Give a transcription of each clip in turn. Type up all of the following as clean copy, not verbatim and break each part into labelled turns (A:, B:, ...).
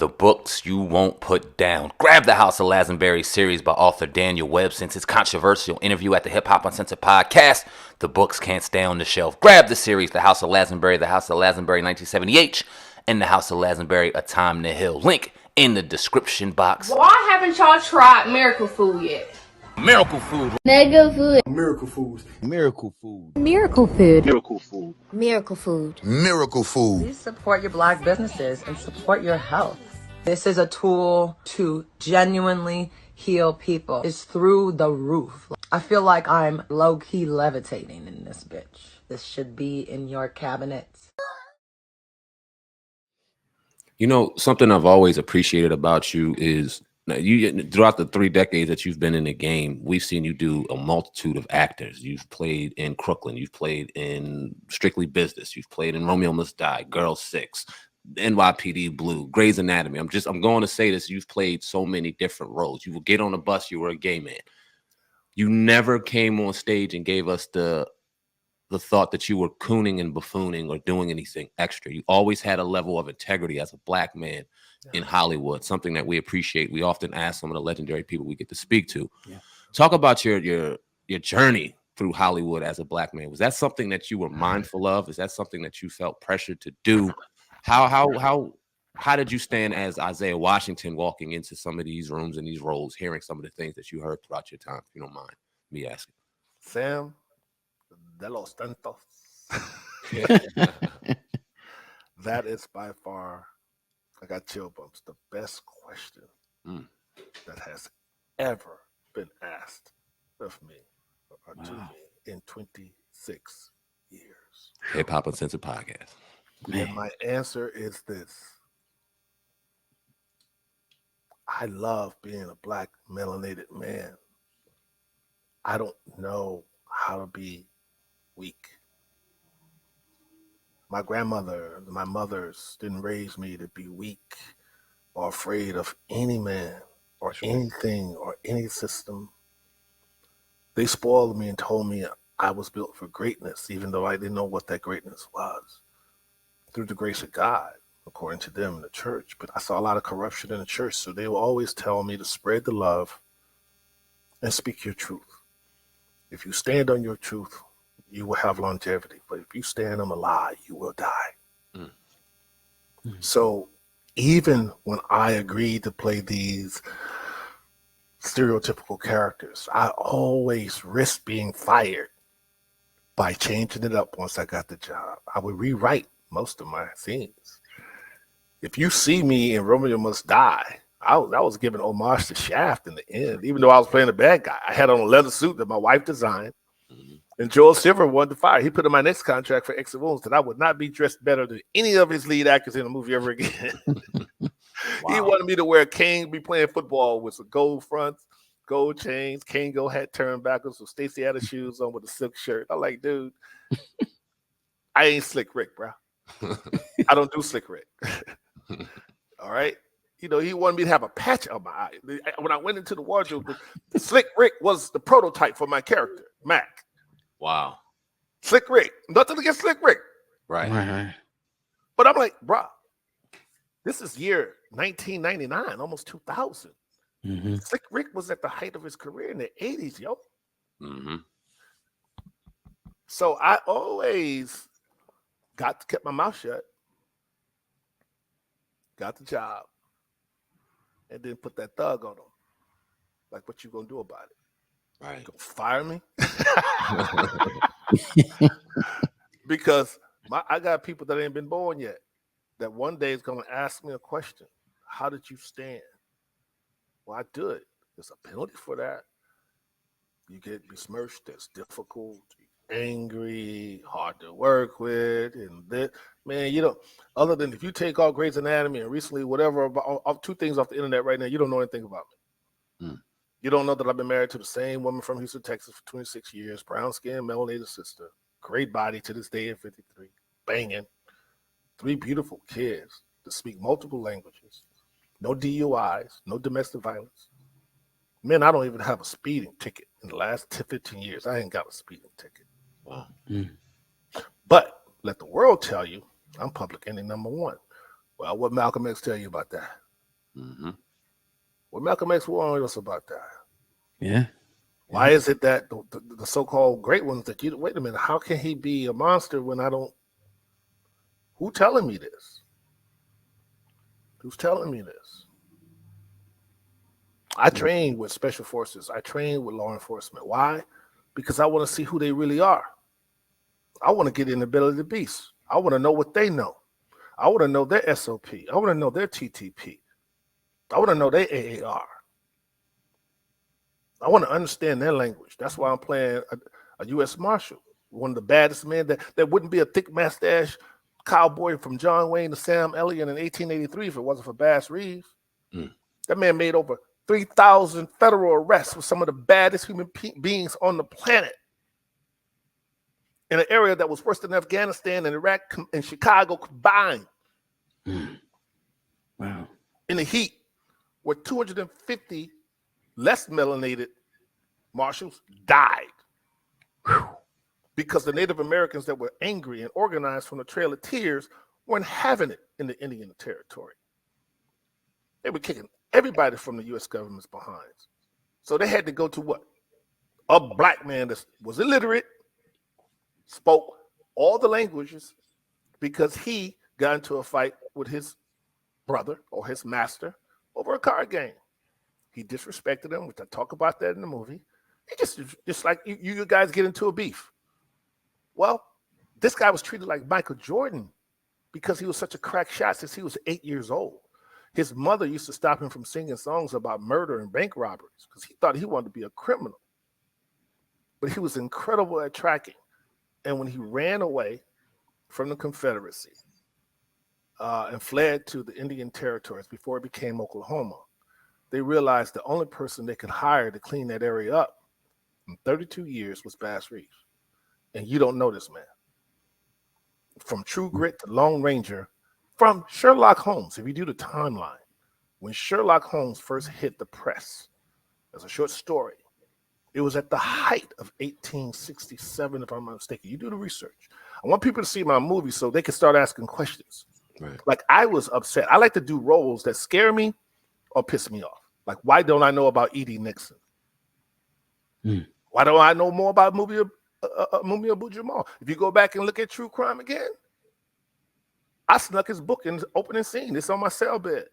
A: The books you won't put down. Grab the House of Lazenberry series by author Daniel Webb. Since his controversial interview at the HHU Podcast, the books can't stay on the shelf. Grab the series, The House of Lazenberry, The House of Lazenberry 1970H, and The House of Lazenberry, A Time to Heal. Link in the description box.
B: Why haven't y'all tried miracle food yet?
A: Miracle food.
C: Mega food.
D: Miracle foods.
E: Miracle food.
C: Miracle food.
E: Miracle food.
C: Miracle food.
F: Miracle food.
G: Please support your Black businesses and support your health. This is a tool to genuinely heal people. It's through the roof. I feel like I'm low-key levitating in this bitch. This should be in your cabinets.
H: You know, something I've always appreciated about you is you, throughout the 3 decades that you've been in the game, we've seen you do a multitude of actors. You've played in Crooklyn, you've played in Strictly Business, you've played in Romeo Must Die, Girl 6, NYPD Blue, Grey's Anatomy. I'm going to say this. You've played so many different roles. You would get on a bus, you were a gay man. You never came on stage and gave us the thought that you were cooning and buffooning or doing anything extra. You always had a level of integrity as a Black man in Hollywood, something that we appreciate. We often ask some of the legendary people we get to speak to. Talk about your journey through Hollywood as a Black man. Was that something that you were mindful of? Is that something that you felt pressured to do? How did you stand as Isaiah Washington walking into some of these rooms and these roles, hearing some of the things that you heard throughout your time, if you don't mind me asking?
E: Sam de los Tantos. That is by far, I got chill bumps, the best question that has ever been asked of me or to me in 26 years.
H: HHU Uncensored Podcast.
E: And my answer is this. I love being a Black melanated man. I don't know how to be weak. My grandmother, my mothers didn't raise me to be weak or afraid of any man or anything or any system. They spoiled me and told me I was built for greatness, even though I didn't know what that greatness was. Through the grace of God, according to them in the church. But I saw a lot of corruption in the church, so they will always tell me to spread the love and speak your truth. If you stand on your truth, you will have longevity. But if you stand on a lie, you will die. So even when I agreed to play these stereotypical characters, I always risked being fired by changing it up once I got the job. I would rewrite most of my scenes. If you see me in Romeo Must Die, I was giving homage to Shaft in the end, even though I was playing a bad guy. I had on a leather suit that my wife designed, and Joel Silver wanted to fire. He put in my next contract for X and Wounds that I would not be dressed better than any of his lead actors in a movie ever again. He wanted me to wear a cane, be playing football with some gold fronts, gold chains, Kango hat turned backwards, with Stacey Adams shoes on with a silk shirt. I'm like, dude, I ain't Slick Rick, bro. I don't do Slick Rick. All right. You know, he wanted me to have a patch on my eye. When I went into the wardrobe, Slick Rick was the prototype for my character, Mac.
H: Wow.
E: Slick Rick. Nothing against Slick Rick.
H: Right.
E: But I'm like, bro, this is year 1999, almost 2000. Slick Rick was at the height of his career in the 80s, yo. So I always kept my mouth shut, got the job, and then put that thug on them. Like, what you gonna do about it?
H: Right.
E: You gonna fire me? Because I got people that ain't been born yet that one day is gonna ask me a question. How did you stand? Well, I do it. There's a penalty for that. You get besmirched. That's difficult. Angry, hard to work with, and that, man, you know, other than if you take all Grey's Anatomy and recently whatever about 2 things off the internet right now, you don't know anything about me. You don't know that I've been married to the same woman from Houston, Texas for 26 years, brown skin, melanated sister, great body to this day at 53, banging, 3 beautiful kids that speak multiple languages, no DUIs, no domestic violence. Man, I don't even have a speeding ticket in the last 15 years. I ain't got a speeding ticket. Wow. But let the world tell you I'm public enemy number 1. Well, what Malcolm X tell you about that?
H: Mm-hmm.
E: Well, Malcolm X warned us about that.
D: Yeah.
E: Why is it that the so-called great ones that you wait a minute? How can he be a monster when I don't? Who telling me this? Who's telling me this? I train with special forces. I train with law enforcement. Why? Because I want to see who they really are. I want to get in the belly of the beast. I want to know what they know. I want to know their SOP. I want to know their TTP. I want to know their AAR. I want to understand their language. That's why I'm playing a U.S. Marshal, one of the baddest men that wouldn't be a thick mustache cowboy from John Wayne to Sam Elliott in 1883 if it wasn't for Bass Reeves. That man made over 3,000 federal arrests with some of the baddest human beings on the planet in an area that was worse than Afghanistan and Iraq and Chicago combined.
D: Wow.
E: In the heat, where 250 less melanated marshals died because the Native Americans that were angry and organized from the Trail of Tears weren't having it in the Indian Territory. They were kicking everybody from the U.S. government's behinds. So they had to go to what? A black man that was illiterate, spoke all the languages because he got into a fight with his brother or his master over a card game. He disrespected him, which I talk about that in the movie. He just like you guys get into a beef. Well, this guy was treated like Michael Jordan because he was such a crack shot since he was 8 years old. His mother used to stop him from singing songs about murder and bank robberies because he thought he wanted to be a criminal. But he was incredible at tracking. And when he ran away from the Confederacy and fled to the Indian Territories before it became Oklahoma, they realized the only person they could hire to clean that area up in 32 years was Bass Reeves. And you don't know this man. From True Grit to Lone Ranger, from Sherlock Holmes, if you do the timeline, when Sherlock Holmes first hit the press as a short story, it was at the height of 1867, if I'm not mistaken. You do the research. I want people to see my movie so they can start asking questions.
H: Right.
E: Like, I was upset. I like to do roles that scare me or piss me off. Like, why don't I know about E.D. Nixon? Why don't I know more about Mumia Abu-Jamal? If you go back and look at True Crime again, I snuck his book in the opening scene. It's on my cell bed.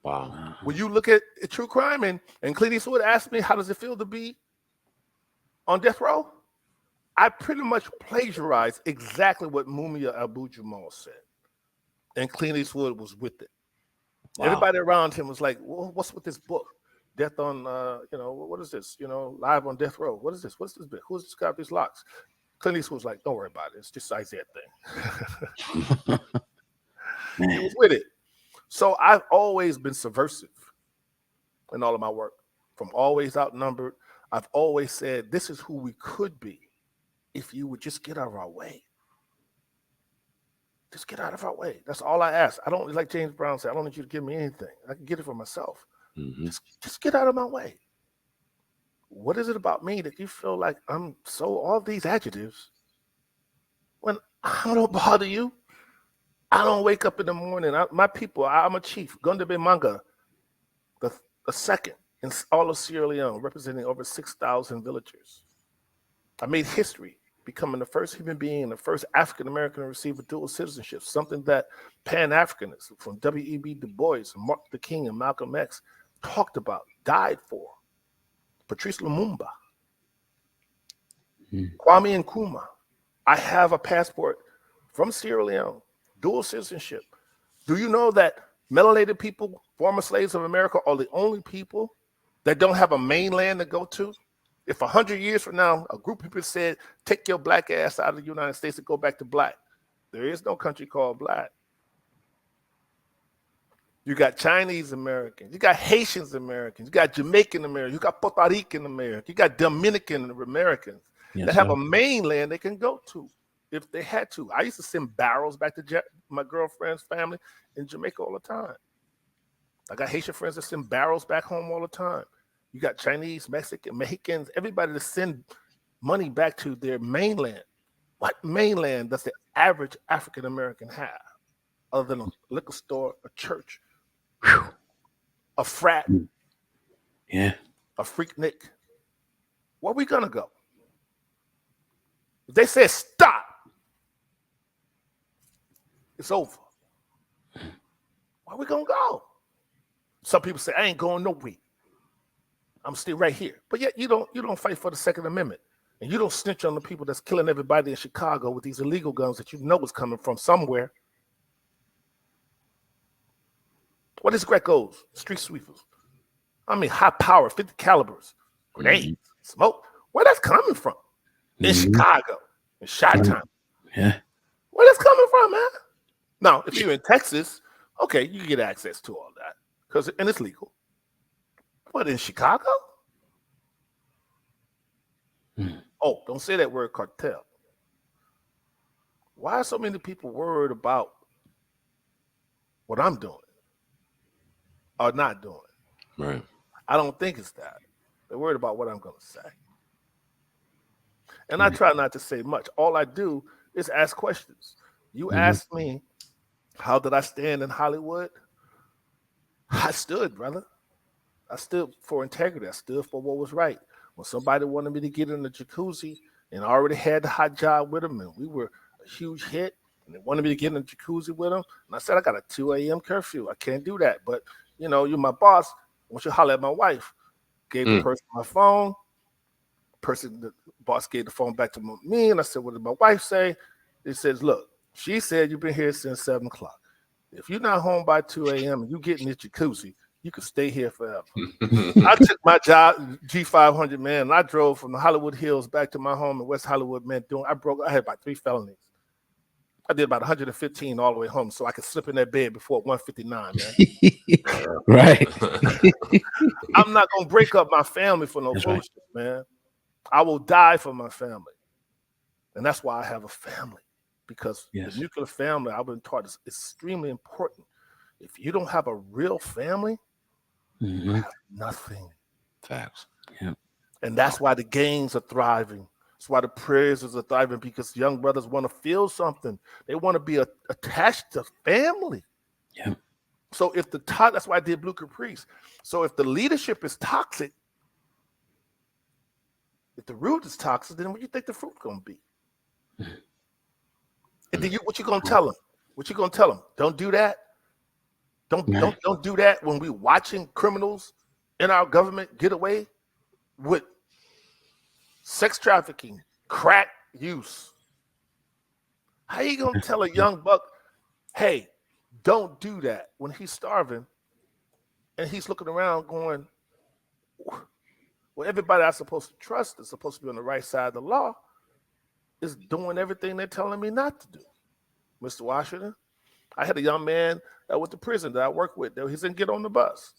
H: Wow.
E: When you look at True Crime and Clint Eastwood asked me, how does it feel to be on death row? I pretty much plagiarized exactly what Mumia Abu-Jamal said. And Clint Eastwood was with it. Wow. Everybody around him was like, well, what's with this book? Death on, what is this? Live on death row. What is this? What's this bit? Who's this got these locks? Clint Eastwood was like, don't worry about it. It's just Isaiah thing. He was with it. So I've always been subversive in all of my work. From always outnumbered, I've always said, this is who we could be if you would just get out of our way. Just get out of our way. That's all I ask. I don't, like James Brown said, I don't need you to give me anything. I can get it for myself.
H: Mm-hmm.
E: Just get out of my way. What is it about me that you feel like I'm so all these adjectives when I don't bother you? I don't wake up in the morning. My people, I'm a chief, Gundebe Manga, the second in all of Sierra Leone, representing over 6,000 villagers. I made history, becoming the first human being and the first African-American to receive a dual citizenship, something that Pan-Africanists from W.E.B. Du Bois, and Martin Luther King, and Malcolm X talked about, died for. Patrice Lumumba, Kwame Nkrumah. I have a passport from Sierra Leone, dual citizenship. Do you know that melanated people, former slaves of America, are the only people that don't have a mainland to go to? If 100 years from now, a group of people said, take your black ass out of the United States and go back to black, there is no country called black. You got Chinese Americans, you got Haitians Americans, you got Jamaican Americans, you got Puerto Rican Americans, you got Dominican Americans that have a mainland they can go to if they had to. I used to send barrels back to my girlfriend's family in Jamaica all the time. I got Haitian friends that send barrels back home all the time. You got Chinese, Mexican, Mexicans, everybody to send money back to their mainland. What mainland does the average African American have other than a liquor store, a church, a frat,
H: Yeah.
E: a freaknik, where we gonna go? If they said stop, it's over. Where we gonna go? Some people say I ain't going nowhere. I'm still right here. But yet you don't fight for the Second Amendment. And you don't snitch on the people that's killing everybody in Chicago with these illegal guns that you know is coming from somewhere. What is Greco's? Street sweepers. I mean, high power, 50 calibers, grenades, smoke. Where that's coming from? In Chicago, in Chi-Town.
H: Yeah.
E: Where that's coming from, man? Now, if you're in Texas, okay, you get access to all that and it's legal. But in Chicago? Oh, don't say that word cartel. Why are so many people worried about what I'm doing or not doing?
H: Right.
E: I don't think it's that. They're worried about what I'm going to say. And I try not to say much. All I do is ask questions. You ask me, how did I stand in Hollywood? I stood, brother. I stood for integrity. I stood for what was right. When somebody wanted me to get in the jacuzzi and I already had the hot job with them and we were a huge hit and they wanted me to get in the jacuzzi with them, and I said, I got a 2 a.m. curfew. I can't do that. But, you know, you're my boss. I want you to holler at my wife. Gave the person my phone. The boss gave the phone back to me, and I said, what did my wife say? It says, look, she said you've been here since 7 o'clock. If you're not home by 2 a.m. and you get in this jacuzzi, you can stay here forever. I took my job, G500, man, and I drove from the Hollywood Hills back to my home in West Hollywood, man. I had about 3 felonies. I did about 115 all the way home so I could slip in that bed before 159, man.
H: Right.
E: I'm not going to break up my family for no bullshit, man. I will die for my family. And that's why I have a family. Because the nuclear family, I've been taught, is extremely important. If you don't have a real family, you have nothing.
H: Facts. Yeah.
E: And that's why the gangs are thriving. That's why the prisons are thriving, because young brothers want to feel something. They want to be attached to family.
H: Yeah.
E: So if that's why I did Blue Caprice. So if the leadership is toxic, if the root is toxic, then what do you think the fruit gonna be? And then what you gonna tell them? What you gonna tell them? Don't do that. Don't do that when we watching criminals in our government get away with sex trafficking, crack use. How you gonna tell a young buck, hey, don't do that when he's starving and he's looking around going, well, everybody I'm supposed to trust is supposed to be on the right side of the law is doing everything they're telling me not to do. Mr. Washington, I had a young man that went to prison that I worked with. He didn't get on the bus.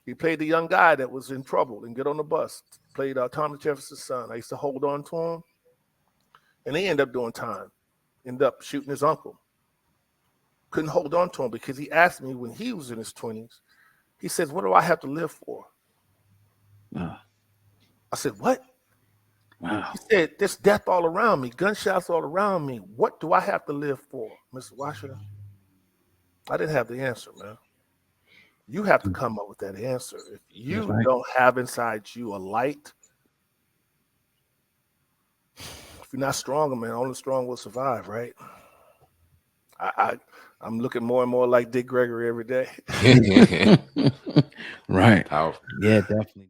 E: He played the young guy that was in trouble and get on the bus. Played Thomas Jefferson's son. I used to hold on to him. And he ended up doing time. Ended up shooting his uncle. Couldn't hold on to him because he asked me when he was in his 20s. He says, what do I have to live for? I said, what? Wow. He said, there's death all around me, gunshots all around me. What do I have to live for, Mr. Washington? I didn't have the answer, man. You have to come up with that answer. If you don't have inside you a light, if you're not stronger, man, only strong will survive, right? I'm looking more and more like Dick Gregory every day.
D: Right.
A: Powerful.
D: Yeah, definitely.